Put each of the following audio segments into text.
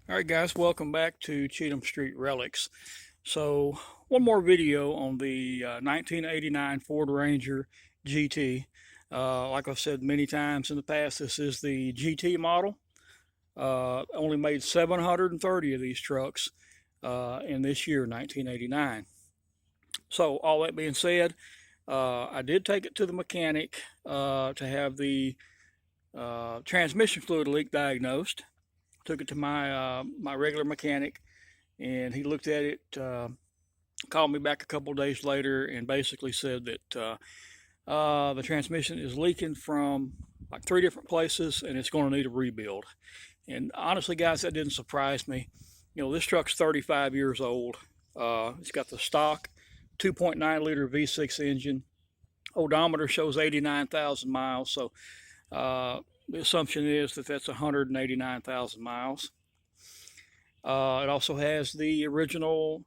All right, guys, welcome back to Cheatham Street Relics. So, one more video on the 1989 Ford Ranger GT. Like I've said many times in the past, this is the GT model. Only made 730 of these trucks in this year, 1989. So, all that being said, I did take it to the mechanic to have the transmission fluid leak diagnosed. Took it to my regular mechanic, and he looked at it, called me back a couple of days later, and basically said that the transmission is leaking from like three different places, and it's going to need a rebuild. And honestly, guys, that didn't surprise me. This truck's 35 years old. It's got the stock 2.9 liter V6 engine. Odometer shows 89,000 miles, so the assumption is that that's 189,000 miles. It also has the original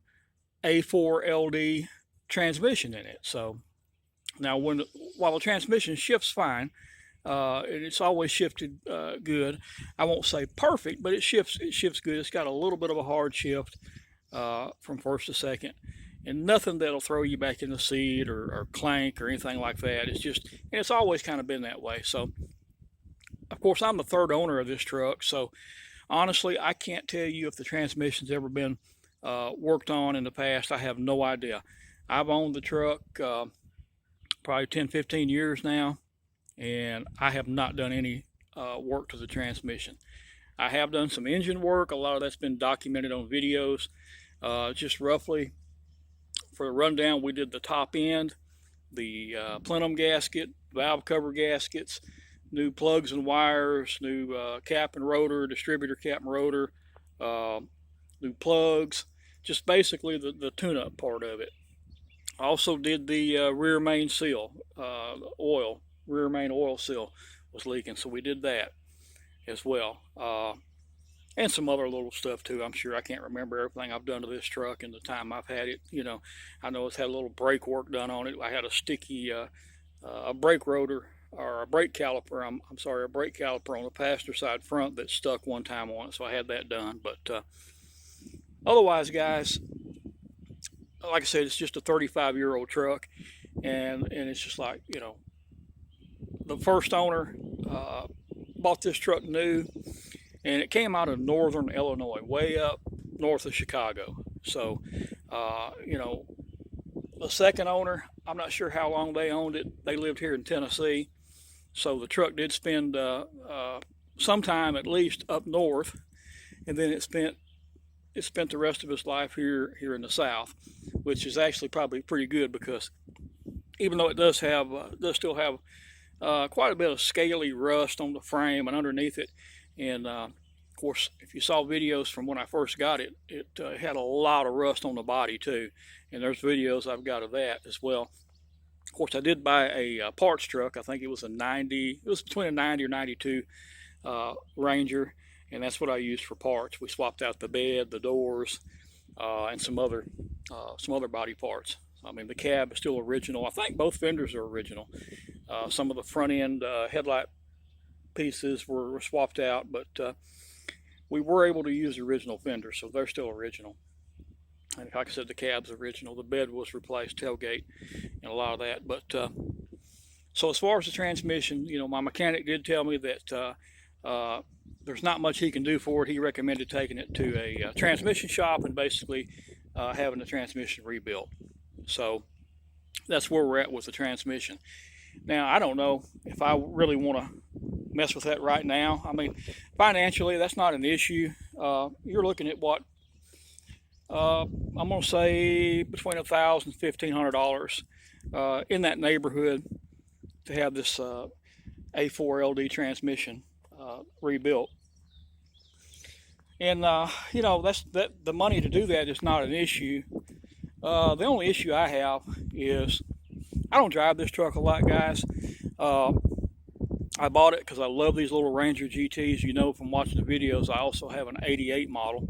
A4LD transmission in it. So now, while the transmission shifts fine, and it's always shifted good. I won't say perfect, but it shifts good. It's got a little bit of a hard shift from first to second, and nothing that'll throw you back in the seat or clank or anything like that. And it's always kind of been that way. So, of course, I'm the third owner of this truck, so honestly, I can't tell you if the transmission's ever been worked on in the past. I have no idea. I've owned the truck probably 10, 15 years now, and I have not done any work to the transmission. I have done some engine work. A lot of that's been documented on videos. Just roughly for the rundown, we did the top end, the plenum gasket, valve cover gaskets, new plugs and wires, new cap and rotor, distributor cap and rotor, new plugs, just basically the tune-up part of it. I also did the rear main seal, oil, rear main oil seal was leaking, so we did that as well. And some other little stuff too. I'm sure I can't remember everything I've done to this truck in the time I've had it. I know it's had a little brake work done on it. I had a sticky a brake rotor or a brake caliper. I'm sorry, a brake caliper on the passenger side front that stuck one time on it, so I had that done. But otherwise, guys, like I said, it's just a 35-year-old truck, and it's just like the first owner bought this truck new, and it came out of northern Illinois, way up north of Chicago. So, the second owner, I'm not sure how long they owned it. They lived here in Tennessee, so the truck did spend some time at least up north, and then it spent the rest of its life here in the South, which is actually probably pretty good because even though it does still have quite a bit of scaly rust on the frame and underneath it, and of course, if you saw videos from when I first got it, it had a lot of rust on the body too, and there's videos I've got of that as well. Of course, I did buy a parts truck. I think it was a 90. It was between a 90 or 92 Ranger, and that's what I used for parts. We swapped out the bed, the doors, and some other body parts. I mean, the cab is still original. I think both fenders are original. Some of the front end headlight pieces were swapped out, but we were able to use the original fenders, so they're still original. And like I said, the cab's original. The bed was replaced, tailgate, and a lot of that. But so as far as the transmission, my mechanic did tell me that there's not much he can do for it. He recommended taking it to a transmission shop and basically having the transmission rebuilt. So that's where we're at with the transmission. Now, I don't know if I really want to mess with that right now. I mean, financially, that's not an issue. You're looking at what? I'm going to say between $1,000 and $1,500 in that neighborhood to have this A4LD transmission rebuilt. And that's the money to do that is not an issue. The only issue I have is I don't drive this truck a lot, guys. I bought it because I love these little Ranger GTs. From watching the videos, I also have an 88 model.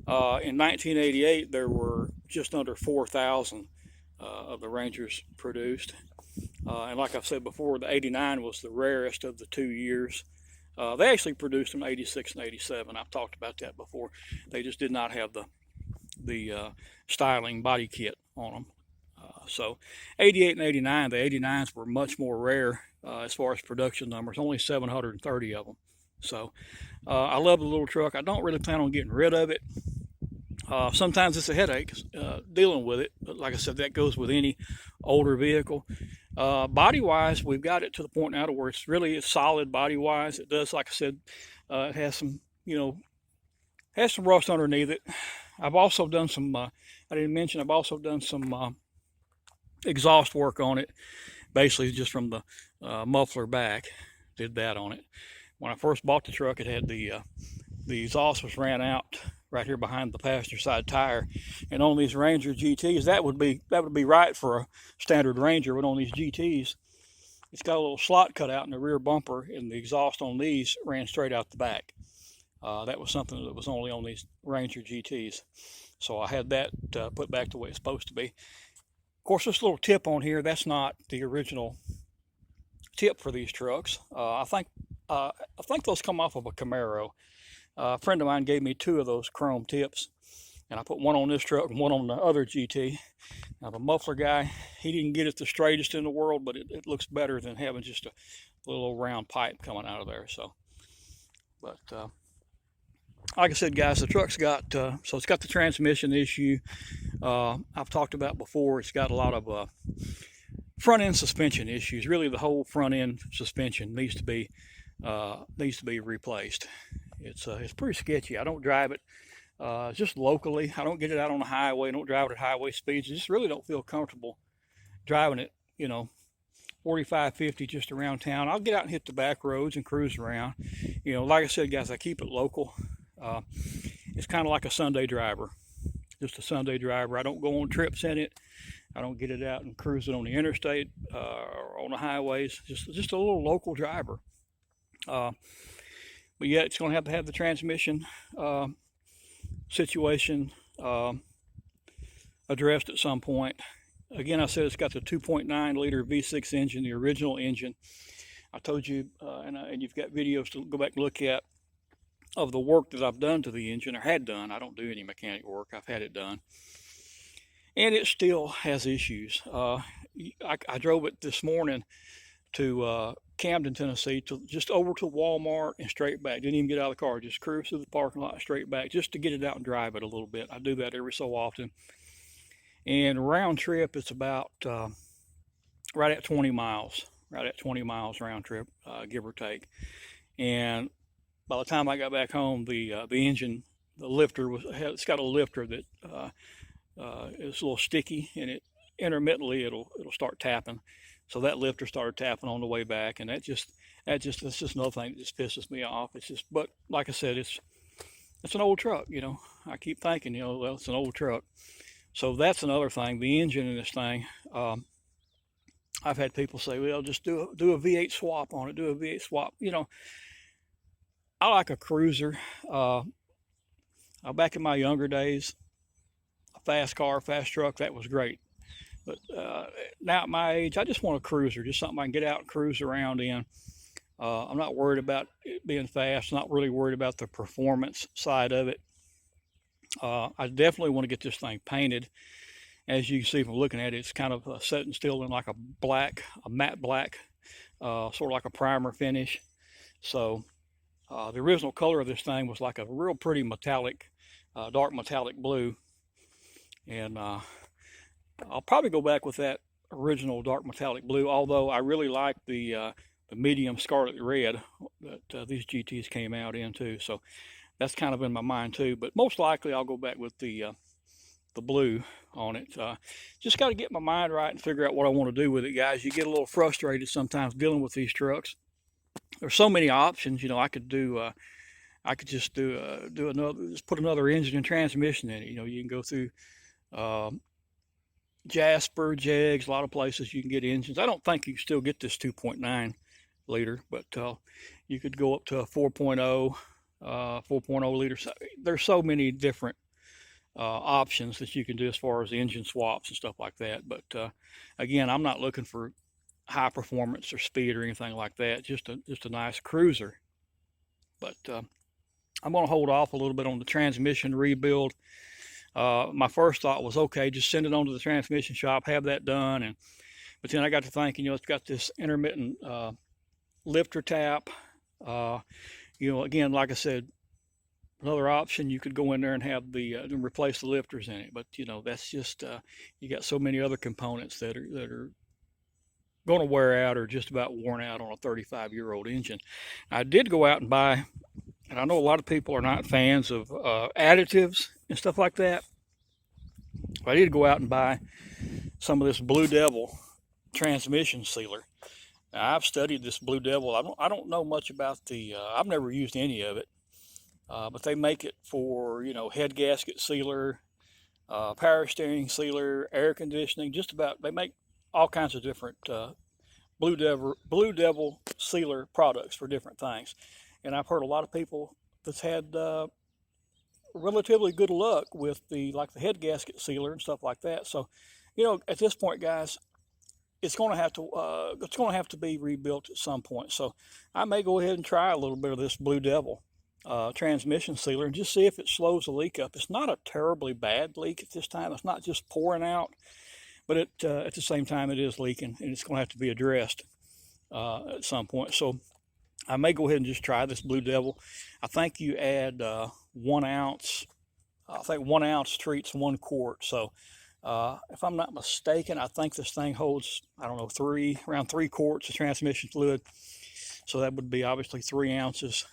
In 1988, there were just under 4,000 of the Rangers produced. And like I've said before, the 89 was the rarest of the 2 years. They actually produced them 86 and 87. I've talked about that before. They just did not have the styling body kit on them. So 88 and 89, the 89s were much more rare as far as production numbers, only 730 of them. So I love the little truck. I don't really plan on getting rid of it. Sometimes it's a headache dealing with it, but like I said, that goes with any older vehicle. Body-wise, we've got it to the point now to where it's solid body-wise. It does, like I said, it has some, has some rust underneath it. I've also done some, I didn't mention, I've also done some exhaust work on it, basically just from the muffler back. Did that on it. When I first bought the truck, it had the exhaust was ran out right here behind the passenger side tire, and on these Ranger GTs, that would be right for a standard Ranger, but on these GTs, it's got a little slot cut out in the rear bumper, and the exhaust on these ran straight out the back. That was something that was only on these Ranger GTs, so I had that put back the way it's supposed to be. Of course, this little tip on here, that's not the original tip for these trucks. I think those come off of a Camaro. A friend of mine gave me 2 of those chrome tips, and I put one on this truck and one on the other GT. Now the muffler guy, he didn't get it the straightest in the world, but it looks better than having just a little round pipe coming out of there. So, but like I said, guys, the truck's got, so it's got the transmission issue. I've talked about before, it's got a lot of front end suspension issues. Really, the whole front end suspension needs to be replaced. It's pretty sketchy. I don't drive it just locally. I don't get it out on the highway. I don't drive it at highway speeds. I just really don't feel comfortable driving it, 45, 50 just around town. I'll get out and hit the back roads and cruise around. Like I said, guys, I keep it local. It's kind of like a Sunday driver, just a Sunday driver. I don't go on trips in it. I don't get it out and cruise it on the interstate or on the highways. Just a little local driver. But yeah, it's going to have the transmission situation addressed at some point. Again, I said it's got the 2.9 liter V6 engine, the original engine. I told you, and you've got videos to go back and look at of the work that I've done to the engine, or had done. I don't do any mechanic work. I've had it done. And it still has issues. I drove it this morning to Camden, Tennessee, just over to Walmart and straight back. Didn't even get out of the car, just cruise through the parking lot straight back just to get it out and drive it a little bit. I do that every so often. And round trip, it's about right at 20 miles, round trip, give or take. And by the time I got back home, the engine, the lifter it's got a lifter that is a little sticky, and it intermittently it'll start tapping. So that lifter started tapping on the way back, and that's just another thing that just pisses me off. But like I said, it's an old truck. I keep thinking, well, it's an old truck. So that's another thing. The engine in this thing, I've had people say, well, just do a V8 swap on it. Do a V8 swap. I like a cruiser. Back in my younger days, a fast car, fast truck, that was great. But now at my age, I just want a cruiser, just something I can get out and cruise around in. I'm not worried about it being fast, not really worried about the performance side of it. I definitely want to get this thing painted. As you can see from looking at it, it's kind of setting still in like a matte black, sort of like a primer finish. So the original color of this thing was like a real pretty metallic, dark metallic blue. And I'll probably go back with that original dark metallic blue, although I really like the medium scarlet red that these GTs came out in too. So that's kind of in my mind too. But most likely I'll go back with the blue on it. Just got to get my mind right and figure out what I want to do with it, guys. You get a little frustrated sometimes dealing with these trucks. There's so many options. I could just put another engine and transmission in it. You can go through Jasper, Jegs, a lot of places you can get engines. I don't think you can still get this 2.9 liter, but you could go up to a 4.0 liter. There's so many different options that you can do as far as engine swaps and stuff like that. But again, I'm not looking for high performance or speed or anything like that. Just a nice cruiser. But I'm going to hold off a little bit on the transmission rebuild. My first thought was, okay, just send it on to the transmission shop, have that done. But then I got to thinking, it's got this intermittent lifter tap. Again, like I said, another option, you could go in there and have the replace the lifters in it. But that's just you got so many other components that are going to wear out or just about worn out on a 35-year-old engine. I did go out and buy, and I know a lot of people are not fans of additives and stuff like that. But I did go out and buy some of this Blue Devil transmission sealer. Now, I've studied this Blue Devil. I don't know much about I've never used any of it, but they make it for head gasket sealer, power steering sealer, air conditioning. Just about, they make all kinds of different Blue Devil sealer products for different things. And I've heard a lot of people that's had relatively good luck with the head gasket sealer and stuff like that. So, at this point, guys, it's going to have to be rebuilt at some point. So I may go ahead and try a little bit of this Blue Devil transmission sealer and just see if it slows the leak up. It's not a terribly bad leak at this time. It's not just pouring out, but at the same time it is leaking, and it's going to have to be addressed at some point. So I may go ahead and just try this Blue Devil. I think you add 1 ounce. I think 1 ounce treats 1 quart. So if I'm not mistaken, I think this thing holds, I don't know, around 3 quarts of transmission fluid. So that would be obviously 3 ounces.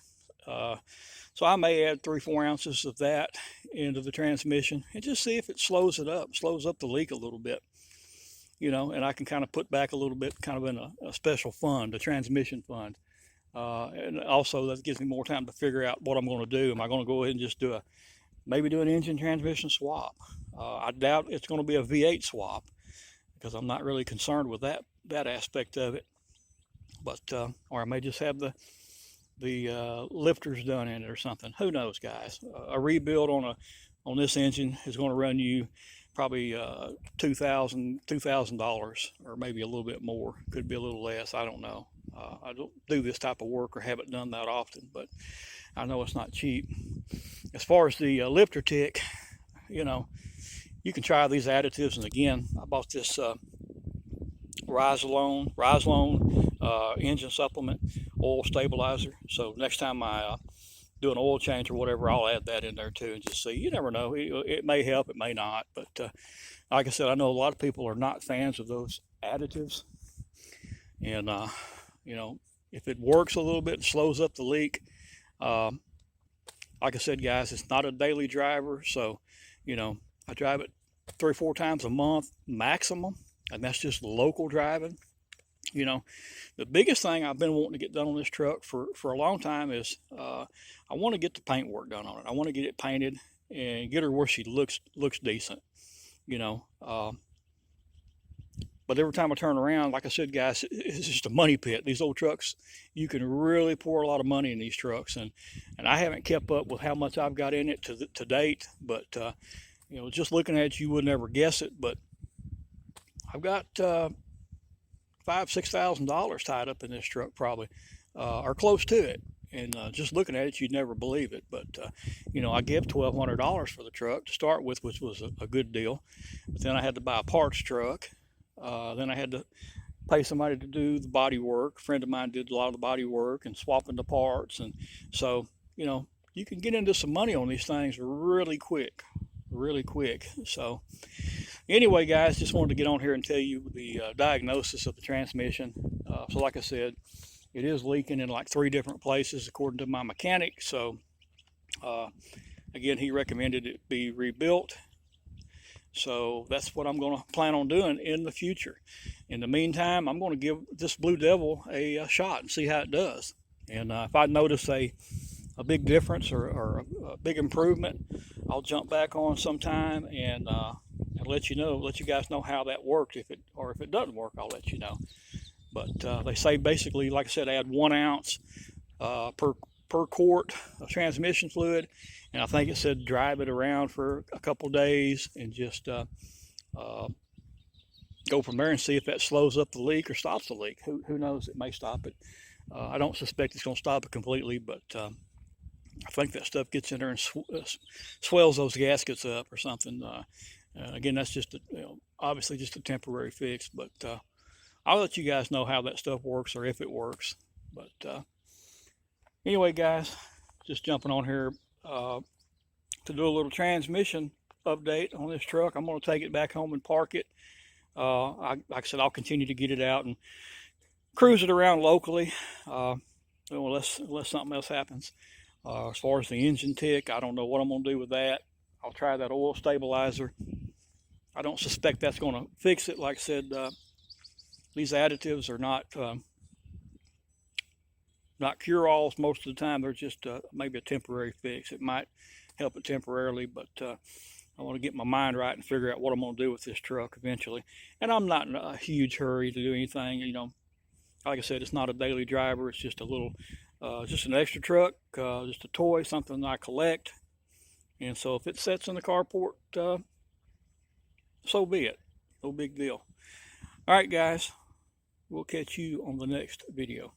So I may add 3-4 ounces of that into the transmission and just see if it slows up the leak a little bit. And I can kind of put back a little bit, kind of in a special fund, a transmission fund. And also that gives me more time to figure out what I'm going to do. Am I going to go ahead and just maybe do an engine transmission swap? I doubt it's going to be a V8 swap because I'm not really concerned with that aspect of it. But or I may just have the lifters done in it or something. Who knows, guys? A rebuild on this engine is going to run you probably $2,000 or maybe a little bit more. Could be a little less. I don't know. I don't do this type of work or haven't done that often, but I know it's not cheap. As far as the lifter tick, you can try these additives. And again, I bought this Rizalone engine supplement oil stabilizer. So next time I do an oil change or whatever, I'll add that in there too and just see. You never know. It may help, it may not. But like I said, I know a lot of people are not fans of those additives. And, if it works a little bit and slows up the leak, like I said, guys, it's not a daily driver. So, I drive it 3 or 4 times a month maximum. And that's just local driving. The biggest thing I've been wanting to get done on this truck for a long time is I want to get the paint work done on it. I want to get it painted and get her where she looks decent. But every time I turn around, like I said, guys, it's just a money pit. These old trucks, you can really pour a lot of money in these trucks, and I haven't kept up with how much I've got in it to date. But just looking at it, you would never guess it. But I've got $5,000-6,000 tied up in this truck, probably, or close to it. And just looking at it, you'd never believe it. But I gave $1,200 for the truck to start with, which was a good deal. But then I had to buy a parts truck. Then I had to pay somebody to do the body work. A friend of mine did a lot of the body work and swapping the parts. And so, you can get into some money on these things really quick. So anyway, guys, just wanted to get on here and tell you the diagnosis of the transmission. So like I said, it is leaking in like 3 different places according to my mechanic. So again, he recommended it be rebuilt. So that's what I'm going to plan on doing in the future. In the meantime, I'm going to give this Blue Devil a shot and see how it does. And if I notice a big difference or a big improvement, I'll jump back on sometime and let you guys know how that worked. If it doesn't work, I'll let you know. But they say basically, like I said, add 1 ounce per quart of transmission fluid, and I think it said drive it around for a couple days and just go from there and see if that slows up the leak or stops the leak. Who knows? It may stop it. I don't suspect it's going to stop it completely, but I think that stuff gets in there and swells those gaskets up or something. Again, that's just obviously just a temporary fix, but I'll let you guys know how that stuff works or if it works. But anyway, guys, just jumping on here to do a little transmission update on this truck. I'm going to take it back home and park it. Like I said, I'll continue to get it out and cruise it around locally, unless something else happens. As far as the engine tick, I don't know what I'm going to do with that. I'll try that oil stabilizer. I don't suspect that's going to fix it. Like I said, these additives are not cure-alls most of the time. They're just maybe a temporary fix. It might help it temporarily, but I want to get my mind right and figure out what I'm going to do with this truck eventually. And I'm not in a huge hurry to do anything. You know, like I said, it's not a daily driver. It's just a little, just an extra truck, just a toy, something I collect. And so if it sits in the carport, so be it. No big deal. All right, guys. We'll catch you on the next video.